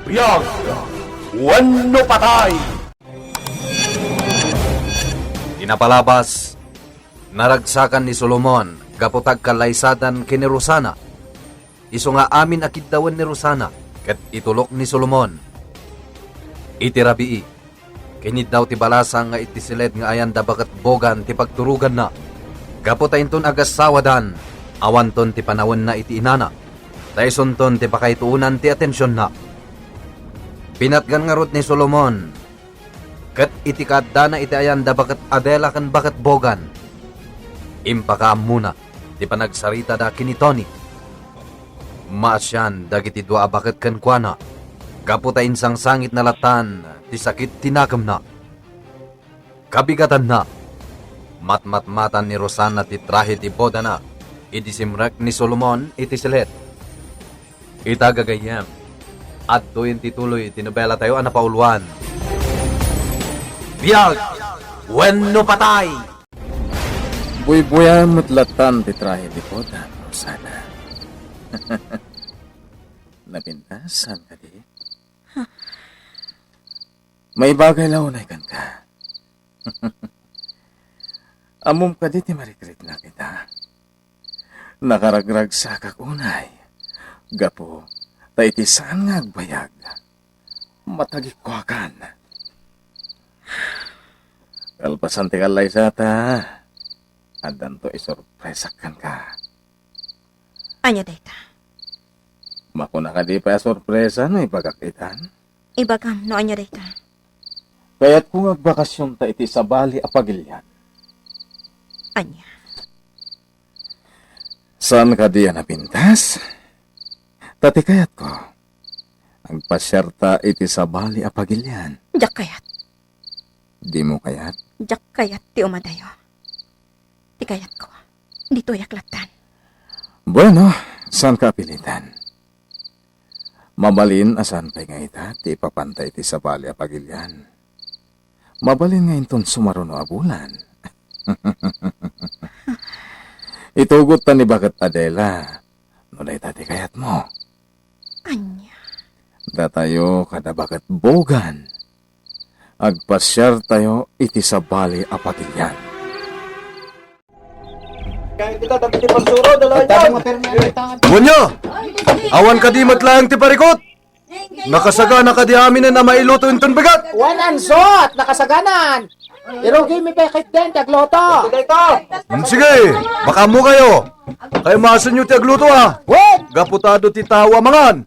Biyag! Wano patay! Inapalabas, naragsakan ni Solomon, gapotag kalaysadan kini Rosana. Iso nga amin akidtawan ni Rosana, ket itulok ni Solomon. Itirabii, kinid daw ti balasang nga itisiled nga ayan da bakat bogan ti pagturugan na. Gapotayin ton agasawadan, awanton ti panawon na iti inana. Tayson ti pakaituunan ti atensyon na. Pinatgan nga rod ni Solomon, ket iti kadda na iti ayan da bakat adela kan bakat bogan. Impakaam muna, ti panagsarita da kini Tony. Maasyan, dagiti dua bakat kan kuana. Gaputain sang sangit na latan, ti sakit tinakam na. Kabigatan na. Matmatmatan ni Rosana ti trahe ti boda na. Idisimrek ni Solomon iti silet. Itagagayam. At tuwin tituloy, tinubela tayo ang napauluan. Biyag! Wano patay! Buy-buyan mutlatan ti trahe di poda, Rosana. Napintasan ka di? May bagay launay kan ka. Amom ka di ti marikrit na kita. Nakaragrag sa kakunay. Gapo, ta iti saan nga agbayag. Matagikwakan. Kalpasan ti kalay sa ta. Adan to isorpresakan ka. Anya data. Makuna ka di pa sorpresa no ipagakitan. Ibagam no anya data. Kaya't kung agbakasyon ta iti sa bali apagilyan. Anya. Saan ka di napintas? Tati kayat ko. Agpasyarta iti sa bali apagilyan. Jak kayat. Di mo kayat? Jak kayat ti umadayo. Ti kayat ko. Dito yaklatan. Bueno, saan ka pilitan? Mabalin asan pa'y nga ita, ti ipapantay ti sa bali apagilyan. Mabalin nga inton sumaruno abulan. Itugot ta ni Bakat Adela, nunay tati kayat mo. Anya. Datayo kada bakat bogan. Agpasyar tayo iti sa bali apagilyan. Bunyo! Awan ka di matlayang ti parikot! Nakasagana ka di amin na mailuto yung bigat! Wan ansot, nakasaganan. Irugi mi pekit din, tagloto. Sige, baka mo kayo! Kayo masan nyo ti agluto ha! Wait! Gaputado ti tawa mangan!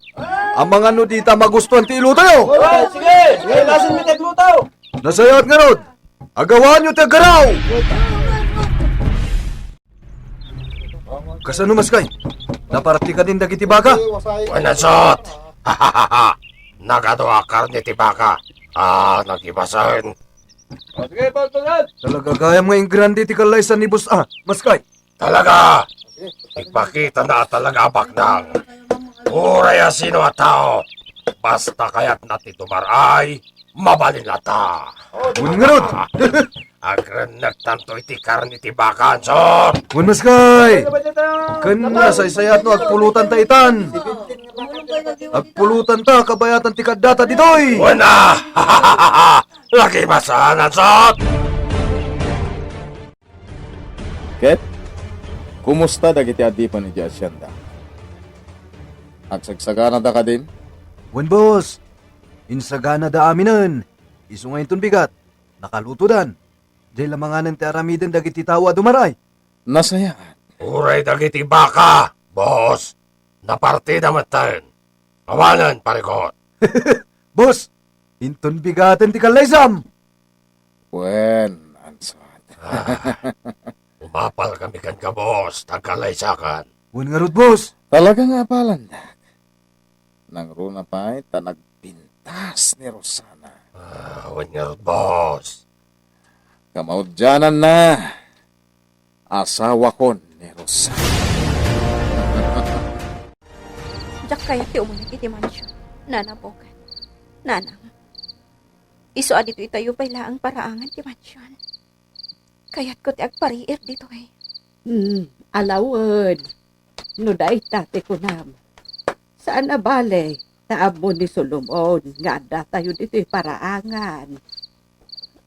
Ang mga no dita magustuhan ti iluto yo! Sige, lasin mi tagluto. Nasayat nga rod! Agawan nyo ti agaraw! Kasano mas kay? Naparati ka din dagiti baka? Wanasot! Hahaha! Nagadawa karne ti baka. Nagibasan. Talaga gayam nga yung grande ti kalaysan ni Boss mas kay? Talaga! Ipakita na talaga baknang. Uraya sino at tao. Basta kaya't natin tumaray, mabalin lata. Mun nga rod! Agran nagtanto iti karne ti baka, ansot! Mun mas kay! Kanya sa isayat no agpulutan ta itan! Agpulutan ta kabayatan ti kadata ditoy! Wana! Hahaha! Nagibasan, ansot! Ket, kumusta dagiti adipan ni Jasyanda? Agsagsagana da ka din? Wan boss! Insagana da aminan! Iso ngayon ton bigat! Nakaluto dan! Dahil lamanganan ti aramiden dagiti tawa dumaray! Nasayaan. Uray dagiti baka, boss. Napartida matayin. Awanan, parikot. Boss! Inton bigatan ti kalaysam! Wen, ansot. Umapal kami kan ka, boss. Tagkalaysakan. Wan nga rod boss! Talaga nga palandak. Nang runa pa'y tanagpintas ni Rosana. Awan nga, boss. Kamaudyanan na. Asawa ko ni Rosana. Jak kayat ti umunag iti mansyon. Nanabogan. Nanang. Iso adito itayo pa'y laang paraangan ti mansyon. Kayat ko ti agpariir dito eh. Alawad. No day tate ko nam. Saan na bale? Taamo ni Solomon, nga da tayo dito'y paraangan.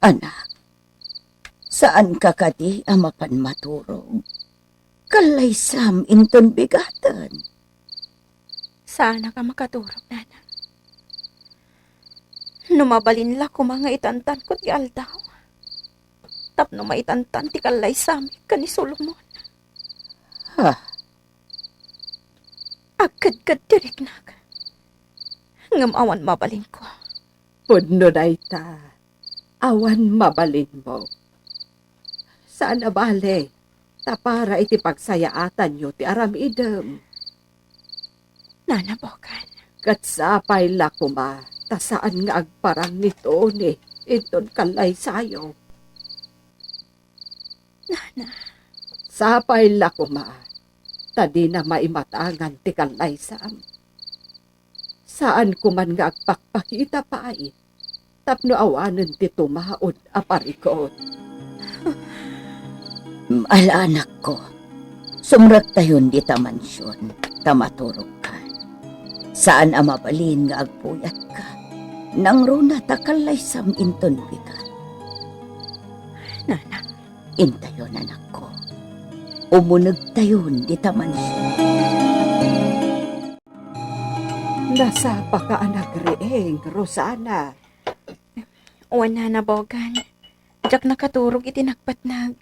Anak, saan ka kadi amapan maturog? Kalaysam inton bigatan. Sana ka makaturog, nana. Numabalin la ko mga itantan ko ti aldaw. Tapno maitantan ti kalay sami ka ni Solomon. Ha, Agkad-kad diriknag. Ngamawan mabalin ko. Pudno day ta, awan mabalin mo. Sana bale, ta para iti pagsayaatan nyo ti aramidem. Nana Bogan, Kat sapay la kuma, ta saan nga agparang nito ni, iton kalay sayo. nana, Sapay la kuma, ta di na maimatangan ti kalay sam. Saan kuman nga agpakpakita pa ay, tapno awanan ti tumaod a parikot. ala anak ko. Sumrat tayon di ta mansyon, tamaturog ka. Saan amabalin nga agpuyat ka? Nang runa ta kalaysam inton bigat. nana. Intayon anak ko. Umunag tayon di ta mansyon. Nasa pa ka anak reeng, Rosana. Uwan nana Bogan. Jak nakaturog itinagpatnag.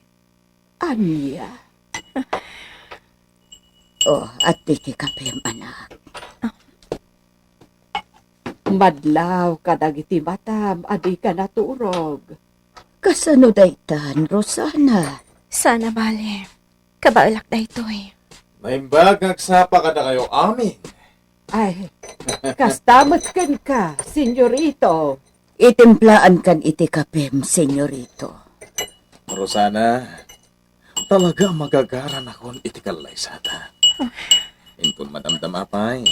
Anya, Oh, at tiki kapem anak. madlaw ka dagiti matam, adi ka naturog. Kasano daytan, Rosana? Sana bale. Kabailak da ito eh. Naimbag agsapa ka na kayo amin. Ay, kastamat kan ka, senyorito. Itimplaan kan iti kapem, senyorito. Rosana, talaga magagaran akon iti kalaysata. Inton madamdamapay,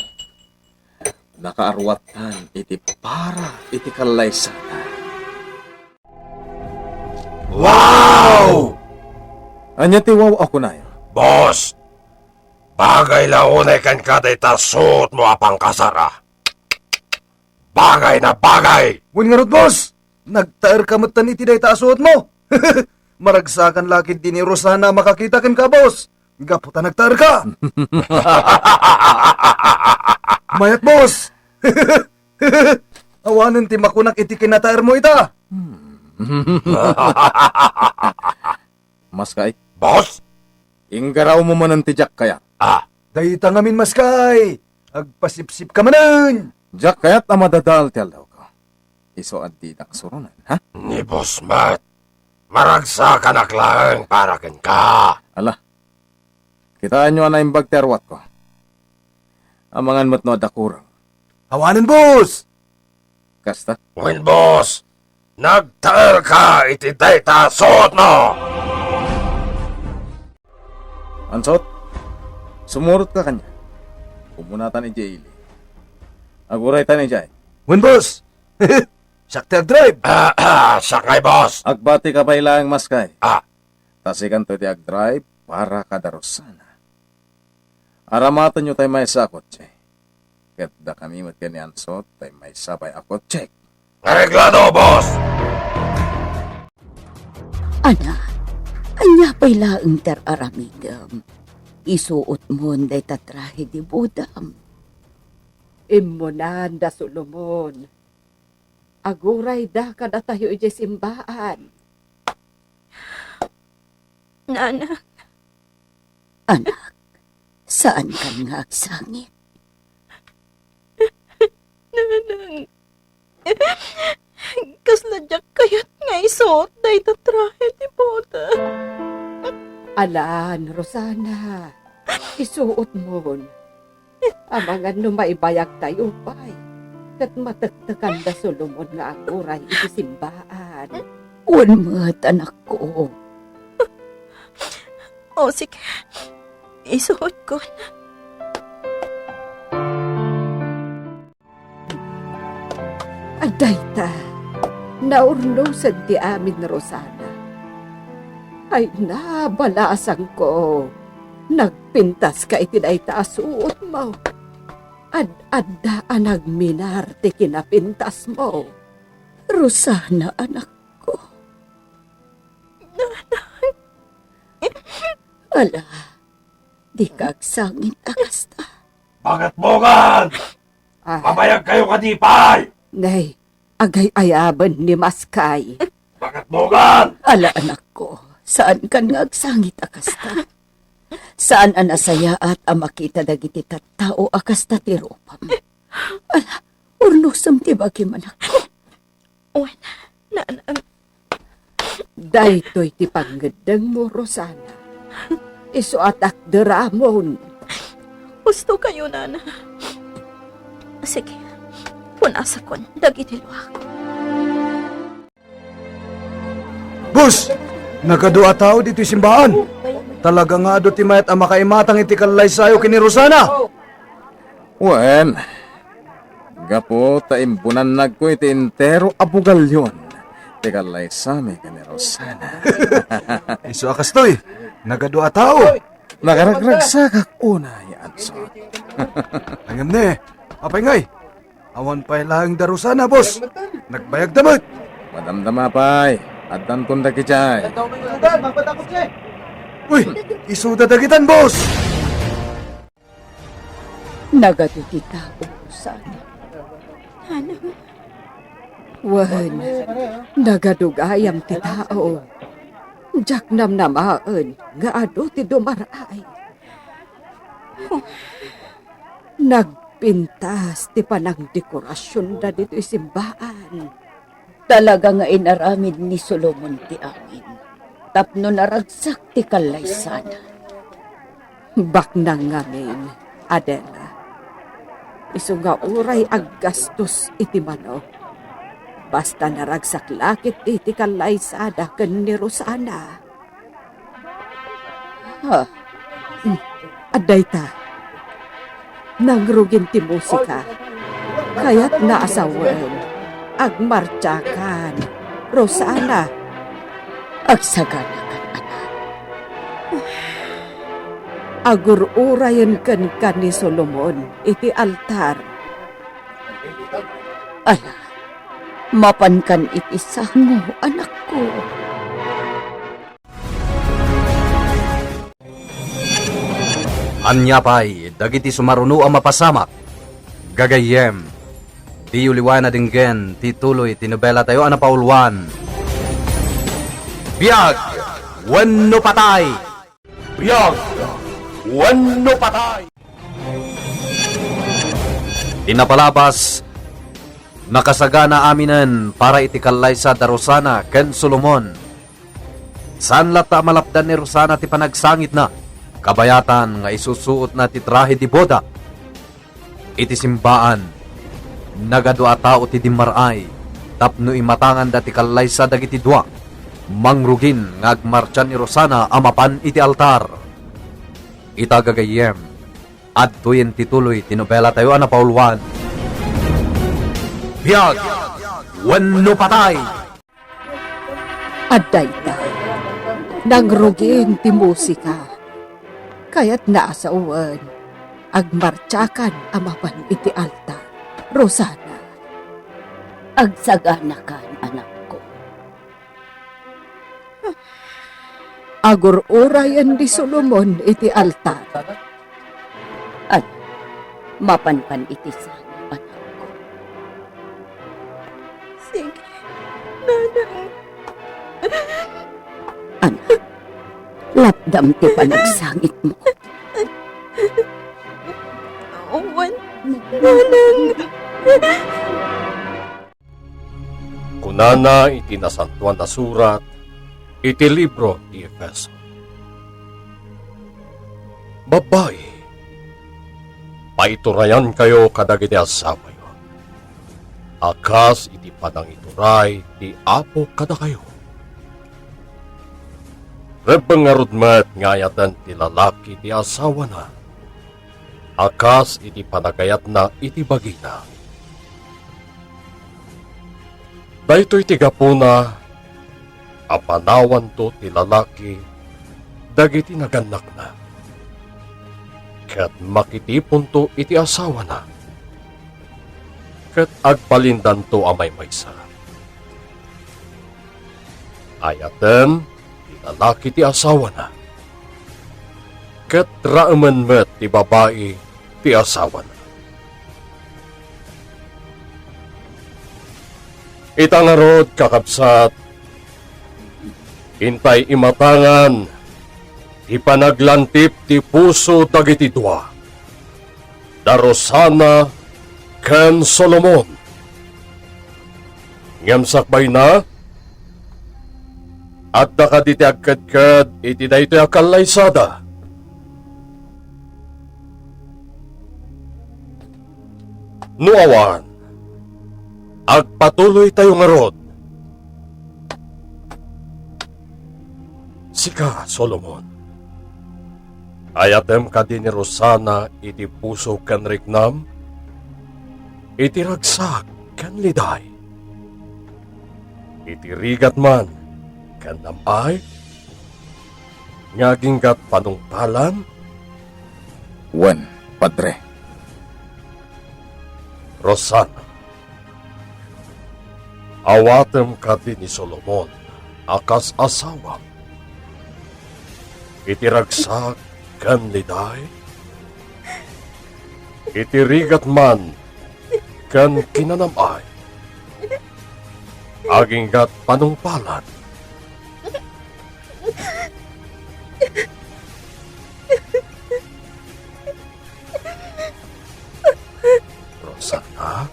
nakaarwatan iti para iti kalaysata. Wow! Anya ti wow ako na yun. Boss! Bagay launay kan kaday tasot mo apang kasara. Bagay na bagay! Wen nga rod, boss! Nagtaer ka matan iti day taasuot mo! Maragsakan lakid din ni Rosana makakita ken ka, boss! Gaputa nagtaer ka! Mayat, boss! Awanan ti makunak iti kinataer mo ita! Mas kay, Boss! inggaraw mo man ang tijak kaya. Dayta ngamin maskay! Agpasipsip ka manan! Jak kaya't amadadal ti aldaw ko. Iso at di nakasurunan, ha? Ni Boss Matt, maragsa ka naklang para ken ka. Ala, kitaan nyo na yung bagterwat ko. Amangan mo't no dakurang. Awanan, boss! Kasta, When boss, nagtaer ka iti day tasot mo! ansot, sumurot ka kanya. Pumunatan ni Jaylee. Aguray tayo ni Jay. Wen, boss! Sakti drive! Sakay boss! Agbati ka pa ilang maskay. Ah. Tasikan to ti agdrive para kadarosana. Aramatan nyo tayo may sakot, Jay. Kat kami mat kani ansot, tayo may sabay akot, check. Reglado boss! Anak, anya pa'y laeng ter-aramigam. Isuot mo day tatrahe di budam. Imunan da Solomon. Aguray da kada tayo iti simbaan. Nana, Anak, saan ka nga agsangit? nanang. Kasladyak kayat nga isuot da itatrahe ti boda. Alan, Rosana, isuot mo. Amangan no maibayag tayo pa'y. Kat mataktakan da Solomon nga aguray iti simbaan. Unmat, anak ko. O sige, isuot ko. Adayta, naurnusan ti amin, Rosana. Ay nabalasan ko. Nagpintas ka iti dayta asuot mo. Ad-adda anagminar ti kinapintas mo. Rosana, anak ko. Ala, di kagsangit akasta. Bakit mogan? Ah, Pabayag kayo kadipay! nay, agay-ayaban ni Maskay. Bakit mogan? Ala, anak ko, saan kan nga agsangit akasta? Saan ang nasaya at ang makita dagiti tattao akasta ti Ropam? Ala, urnosam ti bagim, anak ko. Wala, nanang. Daytoy ti panggedeng mo, Rosana. Isu atak deramon. Gusto kayo, nana. Sige, punasa kon, dagiti luwak. Bus! Nagkadua tao dito simbahan. Talaga nga do ti mayat ang makaimatang iti kalay sayo kini Rosana. Wen, gapo ta impunan nagko iti entero abugalyon. Teka lay sami ka ni Rosana. Isu akastoy. Nagkadua tao. Nakaragragsakak una yan so. Angam ne. Apay ngay. Awan pa'y lahing da Rosana, boss. Nagbayag damot. Madamdama pay. Addan kong dakichay. Uy, isu dadagitan, boss. Nagaduti tao, Rosana. Nanang, Wan, nagadugayam ti tao. Jak namnamaan nga ado ti dumaray. Nagpintas ti panang dekorasyon da dito isimbaan. Talaga nga inaramid ni Solomon ti amin. Tapno naragsak ti kalaysana. Baknang ngamin, Adela. Isu nga uray aggastos iti manok. Basta naragsak lakit iti kalaysada ken ni Rosana. Ha? Aday ta. Nangrugin ti musika. Kaya't naasawan. Agmartsakan. Rosana. Agsagana kan anak. Agururayan ken ni Solomon iti altar. Ala, mapan kan iti sango, anak ko. Anya pay, dagiti sumaruno ang mapasamak. Gagayem, di uliwana dinggen, tituloy, tinobela tayo, ana paulwan. Biyag, wenno patay! Biyag! Wenno patay! Inapalabas, nakasagana aminan para itikalay sa Rosana ken Solomon. San lata malapdan ni Rosana ti panagsangit na, kabayatan nga isusuot na ti trahe di boda. Iti simbaan, nagadua tao ti dimaray, tapno imatangan dati kalay sa dagiti dua. Mangrugin nga agmartyan ni Rosana amapan iti altar. Itagagayem, at tuyen tituloy tinobela tayo ana paulwan. Biyag, wenno patay! Aday ta. Nangrugin ti musika. Kaya't naasawan. Agmartsakan amapan iti altar. Rosana. Agsagana kan, anak ko. Agururayan di Solomon iti altar. At mapanpan iti sango, anak ko. sige, nanang. Anak, lapdam ti panagsangit mo. Owan, nanang. Kunana iti nasantuan na surat, iti libro ti Efeso. Babae, paiturayan kayo kadagiti asawa yo. Akas iti panangituray ti Apo kada kayo. Rebengarudmet ngayatan ti lalaki ti asawa na. Akas iti panagayat na iti bagina. Daytoy ti gapuna, apanawan to ti lalaki, dagiti naganak na. Kat makitipon to iti asawa na, ket agpalindan to amay maysa. Ayaten, ti lalaki ti asawa na. Ket raaman met ti babae ti asawa na. Itangarod kakabsat, intay imatangan, ipanaglantip ti puso dagiti dua. Darosana ken Solomon. Ngem sakbay na, at nakaditi agkadkad iti daytoy akalaysada. Nuawan, agpatuloy tayo nga rod. Sika, Solomon. Ayatem ka din ni Rosana iti puso kan riknam, iti ragsak kan liday. Iti rigat man kan namay, ngaginggat panungpalan, Wen, Padre. Rosana. Awatem ka din ni Solomon, akas asawa. Iti ragsak kan liday, iti rigat man kan kinanamay, aginggat panungpalan. Rosana?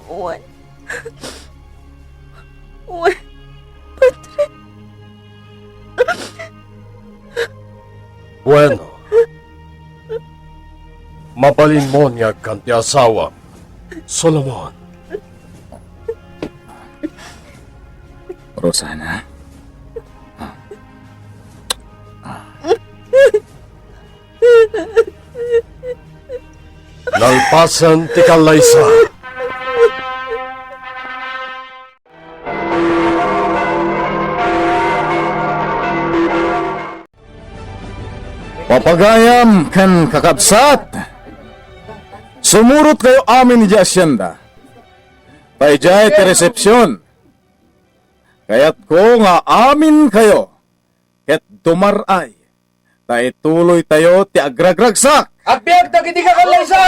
Wan. Wan. Padre. Bueno. Mabalin mo niya kanti asawa, Solomon. Rosana. Nalpasan ti kalaysa. Papagayam kan kakabsat. Sumurot kayo amin di asyenda. Payjay ti resepsyon. Kayat ko nga amin kayo. Ket dumaray. Tay tuloy tayo ti agragragsak. Agbyag dagiti ka kalaysa!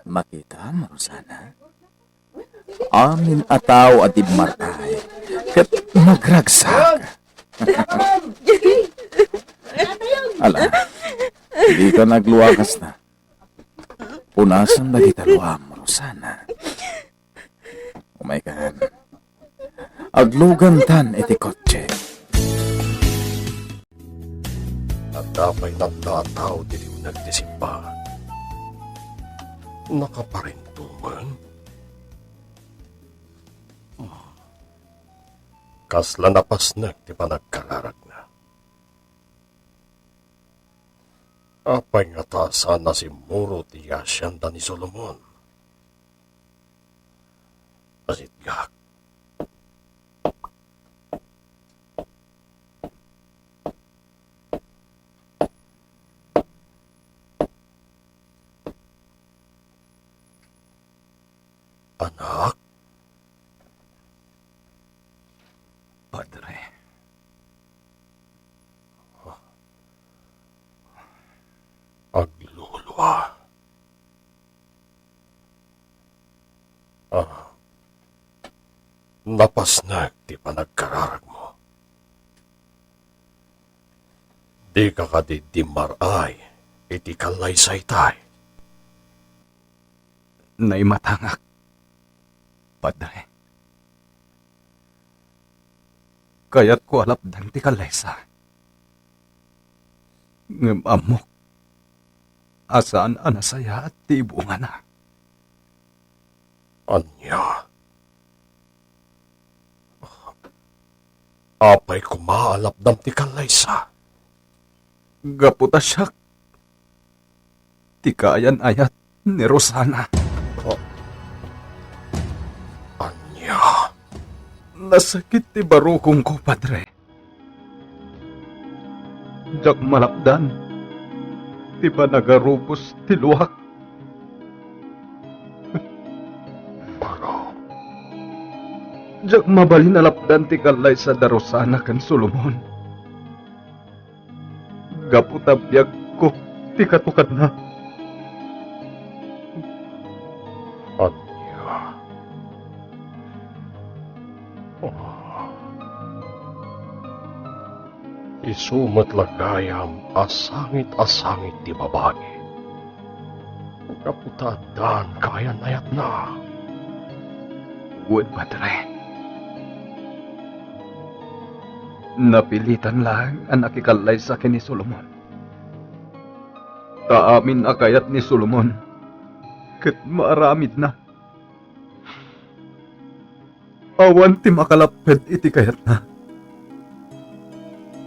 Makita mo, Rosana? Amin ataw at ibmartay. Ket nagragsak. Ala, hindi ka nagluwakas na. Punasan na gitaluam, Rosana. Umaykan. Aglugan tan iti kotse. At dapat nagtataw dito nagdisimba. Nakaparintuman. Kasla napasnag di pa nagkararag na. Apay nga ta sana si Muro ti asyanda ni Solomon. Asit gak. Anak? Padre. Agluluwa. Napasnag di pa nagkararag mo. Di ka di maray, iti kalaysay tay. Naimatangak. Padre. Kaya't ko alapdan ti kalaysa. Ngem amok. Asaan anasaya at ti ibunga na. Anya? Apay kumaalapdam ti kalaysa. Gaputa siya. Ti kayan ayat ni Rosana. Anya? Nasakit ti barukong ko, Padre. Jak malapdan. Ti ba nagarupos ti luwak? Baro, Jak mabalin alapdan ti kalay sa darosana kan Solomon. Gaputabiyag ko ti katukad na. anya. Isumat lagayam asangit-asangit ti babae. Kaputadan kaya nayat na. Wood Padre. Napilitan lang ang nakikalay sa akin ni Solomon. Taamin akayat ni Solomon. Kat maaramid na. Awan ti makalaped iti kayat na.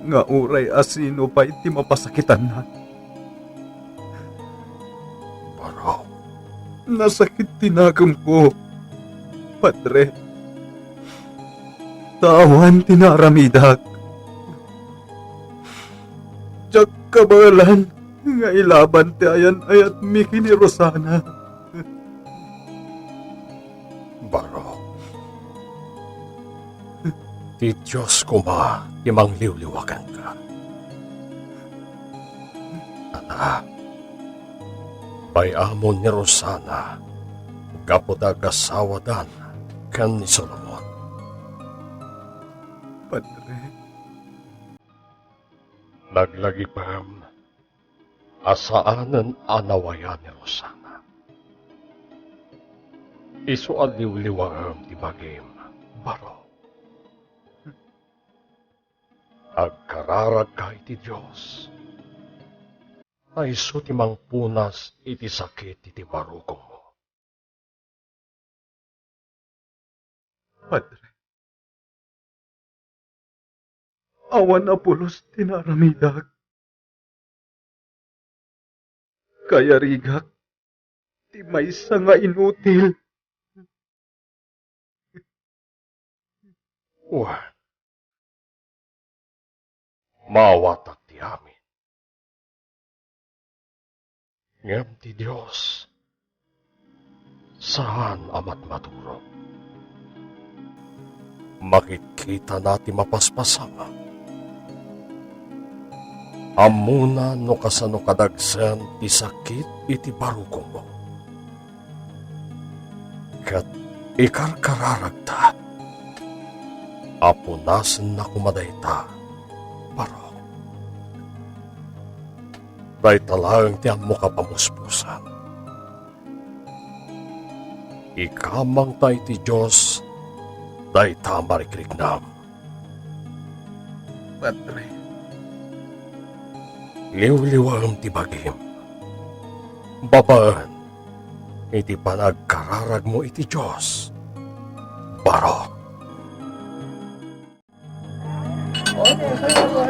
Nga uray asino pa iti mapasakitan na. Baro, Nasakit tinagam ko, Padre. Tawan tinaramidak. Diyak kabalan nga ilaban ti ayan ayat miki ni Rosana. baro. Ti Diyos kuma, timang liwliwakan ka. Ana, bayamon ni Rosana, gaputa kasawadan kan ni Solomon. Padre, Naglagi pam, asaanan anawayan ni Rosana. Isu aliwliwam di bagim, baro. Agkararag ka iti Diyos. Ay isu timang punas iti sakit iti barukong mo. Padre. Awan apulos tinaramidak. Kaya rigak, ti maysa nga inutil. Uwan, mawatak ti amin. Ngem ti Diyos, saan amat maturo? Makikita natin mapaspasama. Amuna no kasano kadagsan ti sakit iti barukong mo. Kat ikarkararagta. Apunasan na kumadayta, baro. Day talang tiyan mo kapamuspusan. Ikamang tay ti Diyos, day tamarikrignam. Padre. Liwliwang ti bagim. Babaan, iti panagkararag mo iti Diyos. Baro.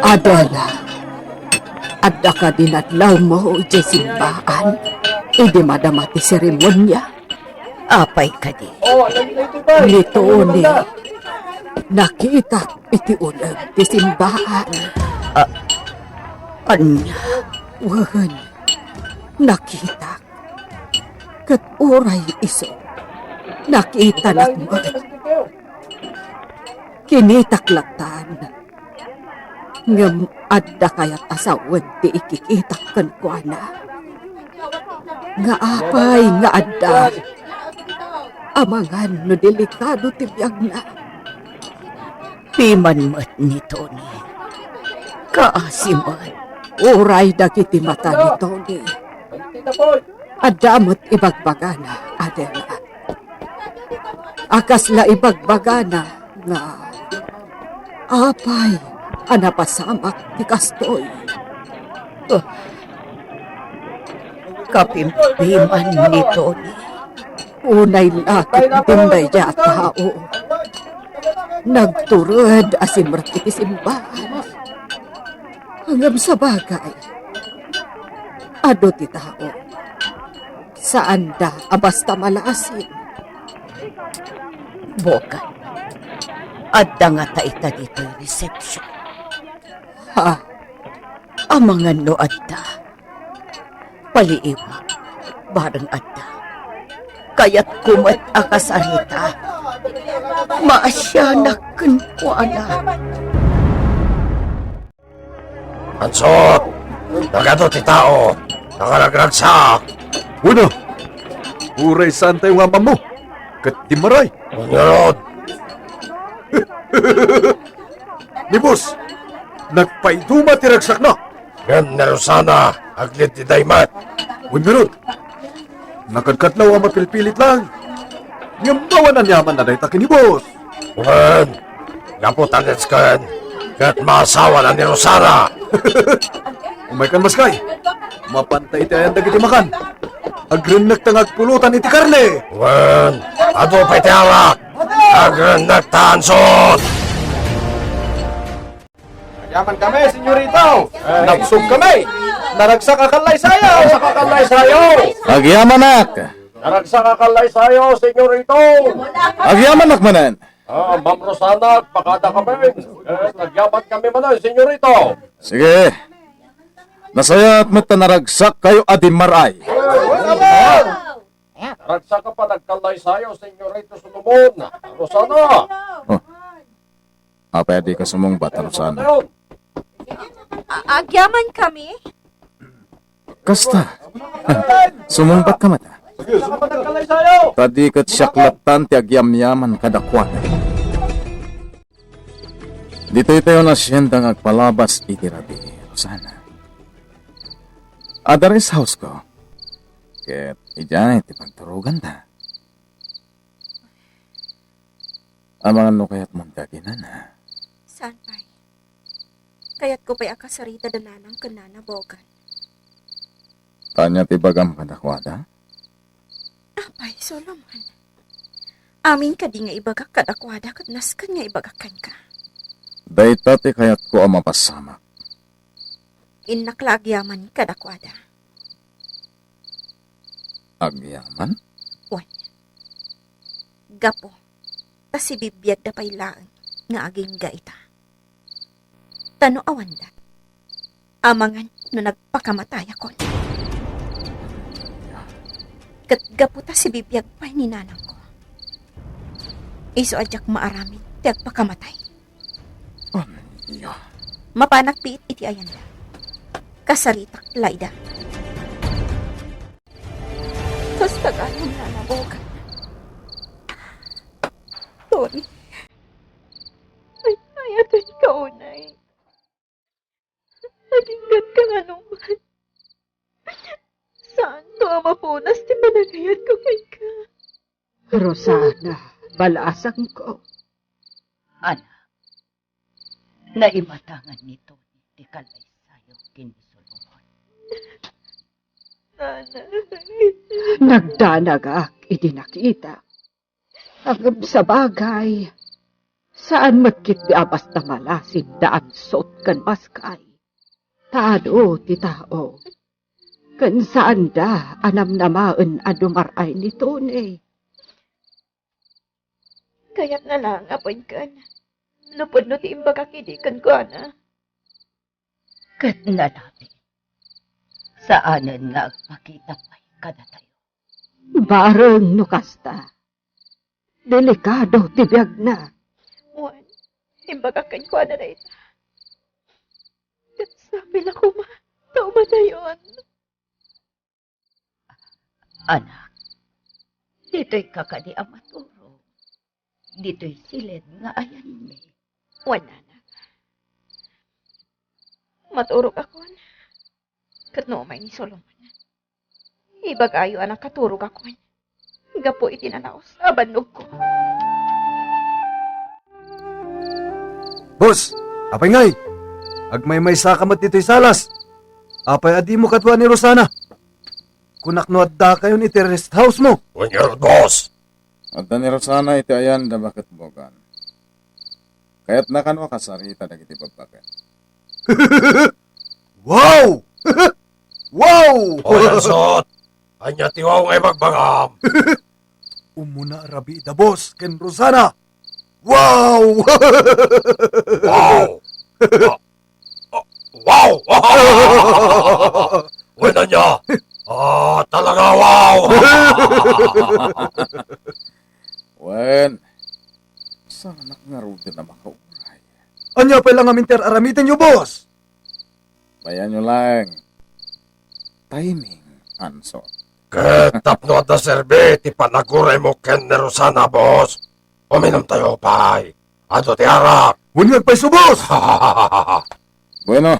Adela, adda ka dinadlaw mo iti simbaan. Idi madamati seremonya. Apay ka di. Nito ni nakita iti ulag ti simbaan. Anya, Wan, nakita. Kat uray iso. Nakita lakmat. Kinitaklatan. Ngam adda kayat asawan ti ikikitak kan kuana. Nga apay nga adda. Amangan no delikado ti biyag na. piman mat ni Tony. Kaasiman. Uray dagiti mata ni Tony. Adamot ibagbagana, Adela. Akasla ibagbagana nga apay anapasamak ti kastoy. Kapimpiman ni Tony. Unay lakit tinday ya tao. Nagturod asimrat iti simbahan. Hanggang sa bagay. Ado ti tao. Saan da abasta malasin? Bokan. Adda nga ta ita dito yung reception. Ha? ang mga no adda. Paliiwag, barang adda. Kaya't kumat akasarita. Maasya na kuana. Ansot! Nagado ti tao! Nakaragragsak! Una, uray saan tayo nga mo? Kat di maray. Mangarod! Ni boss, nagpaiduma tiragsak na. Gan na Rosana! Aglit ti Daymat! Ungarod, nakadkatlaw ang mapilpilit lang. Ngambawan na niyaman na dahi takin ni boss. Wan! Gaputan kan! Kat maasawa na ni Rosana! Umay kan maskay, mapantay iti ayan dagiti makan. Agrenak tangag pulutan iti karne. Wan! Ato pa'y ti alak! Agran nagtansot! Yaman kami, senyorito! Napsog kami! Naragsak akalay sayo! Naragsak akalay sayo! Agyamanak! Naragsak akalay sayo, senyorito! Agyamanak manan! Ma'am Rosana, pakada kami! Nagyaman kami manan, senyorito! Sige. Nasaya at mata naragsak kayo adimaray. Naragsak ka pa, nagkalay sayo, senyorito Solomon! Rosana! Pwede ka sumungbat, Rosana. Ayun! Agyaman kami? Kasta. Sumungbat ka mata. Naragsak ka pa, nagkalay sayo! Tadikat siyaklatan ti agyamyaman kadakwan. Dito'y tayo na siyendang agpalabas itirabi, Rosana. Adaris house ko. Ket iyan iti pagturugan ta. Amangan no kaya't mong daginan ha. Saan pa'y? Kaya't ko pa'y akasarita dananang kanana bogan. Kanya ti bagam kadakwada? Apay, Solomon. Amin ka di nga ibagak kadakwada kat naskan nga ibagakan ka. Dayta ti kayat ko ang mapasamak. Inaklagyaman kadakwada. Agyaman? Gapo, ta si bibiyag da pa'y laang nga aging gaita. Tano awanda, amangan no nagpakamatay ako. Kat gapo ta si bibiyag pa'y ninanang ko. Iso adyak maaramid ti agpakamatay. Iyo. Mapanak piit iti ayanda. Kasaritak layda. Kas tagalong nanabogan. Tony. Ay, ayatan ka unay. Naginggat ka nga naman. Saan to ang mapunas ti managayat ko kay ka? Rosana, balasang ko. Anak, naimatangan nito ti Kalaysayo kin Solomon. Nanay. Nagdanagak iti nakita. Ang sa bagay, saan magkit di abas na malasin daan sot kan maskay. Tado ti tao. Kan saan da anam namaan adumaray ni Tony. Kaya't na lang apoy kan. Lupod no ti imbaga kidikan ko, ana. Kat na natin. Saanan nga agpakita pa'y kada tayo. Bareng nukasta. Delikado ti biyag na. Juan, imbaga kan ko, ana na ita. Kat sabi na ko, tao ba na yun? Anak, dito'y kakadi ang maturo. Dito'y silid nga ayan mi. Juan, nana. Maturog ako, ana. Kat no may ni Solomon. Ibagayo anak katurog ako. Gapo itinanaos sa bandog ko. Boss, apay ngay. Agmay-may sakamat dito'y salas. Apay adi mo katwa ni Rosana. Kunak no adda kayo ni rest house mo. When you're boss! At ni Rosana iti ayan da bakit bogan. Kaya't nakanwa kasarita dagiti babagat. Wow! Wow! O yansot! Anya tiwaw ngay magbagam! Umuna rabi da boss ken Rosana. Wow! Wow! Wow! Wala niya! Talaga wow! Wen, sana nga rin na makauray. Anya pa lang aminter aramitin nyo, boss. Bayan nyo lang. Timing, ansot. Ketap no da serbe, ti panaguray mo ken ni Rosana, boss. Uminom tayo, pay. Ato ti arak. Hunyag pa iso, boss. Bueno,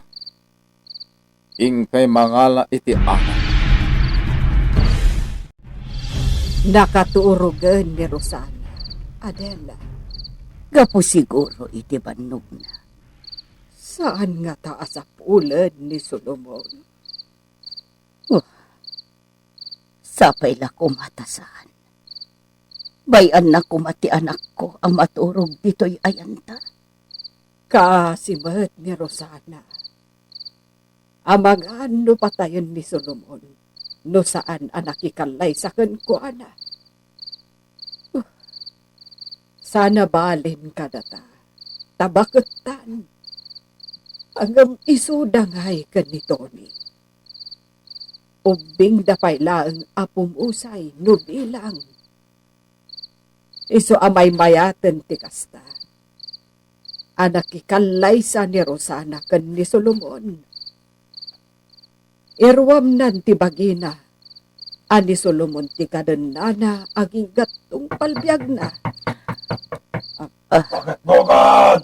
ingkay mangala iti ako. Nakatuurogan ni Rosana. Adela, Gapo siguro iti bannog na. saan nga taas sa pulad ni Solomon? Sapay la ko matasan. Bayan na kumati anak ko ang maturog dito'y ayanta. Kasimat ni Rosana. Amang ano patayon ni Solomon, no saan anak ikalay sa kuana. Sana balin ka data, tabaketan. Hanggang isudangay ka ni Tony. Ubing dapay laang apum usay, no bilang. Iso amay mayaten ti kasta. Anak ikalay sa ni Rosana kan ni Solomon. Irwam nan ti bagina. Ani Solomon ti kadenana aging gatong palbiag na. Bakit bogan?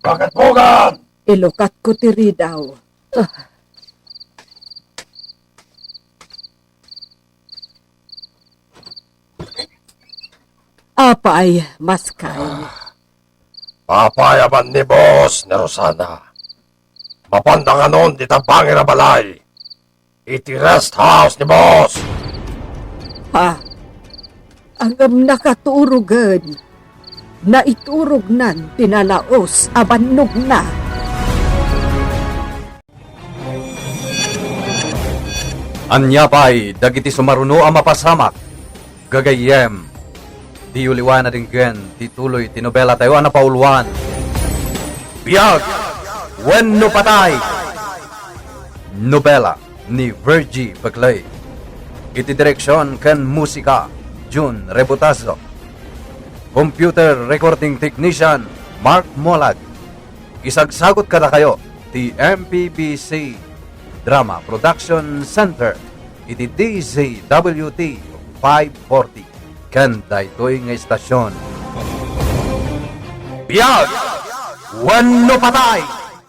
Bakit bogan? Ilukat ko ti ridaw. Apay, maskay. Papayaban ni boss ni Rosana. Mapandang anon di tabangin na balay. Iti rest house ni boss. Ha? Ang nakaturugan. Na iturog nan tinalaos abannog na. Anya pa'y dagiti sumaruno ang mapasamak. Gagayem. Di uliwan na din gen, tituloy, tinobela tayo na pauluan. Biyag! When no patay! Nobela ni Virgie Bagley. Iti direksyon ken musika, June Rebutazo. Computer recording technician, Mark Molag. Isagsagot kada kayo, ti MPBC Drama Production Center, iti DZWT 540. Ken daytoy nga istasyon. Biyag! When no patay!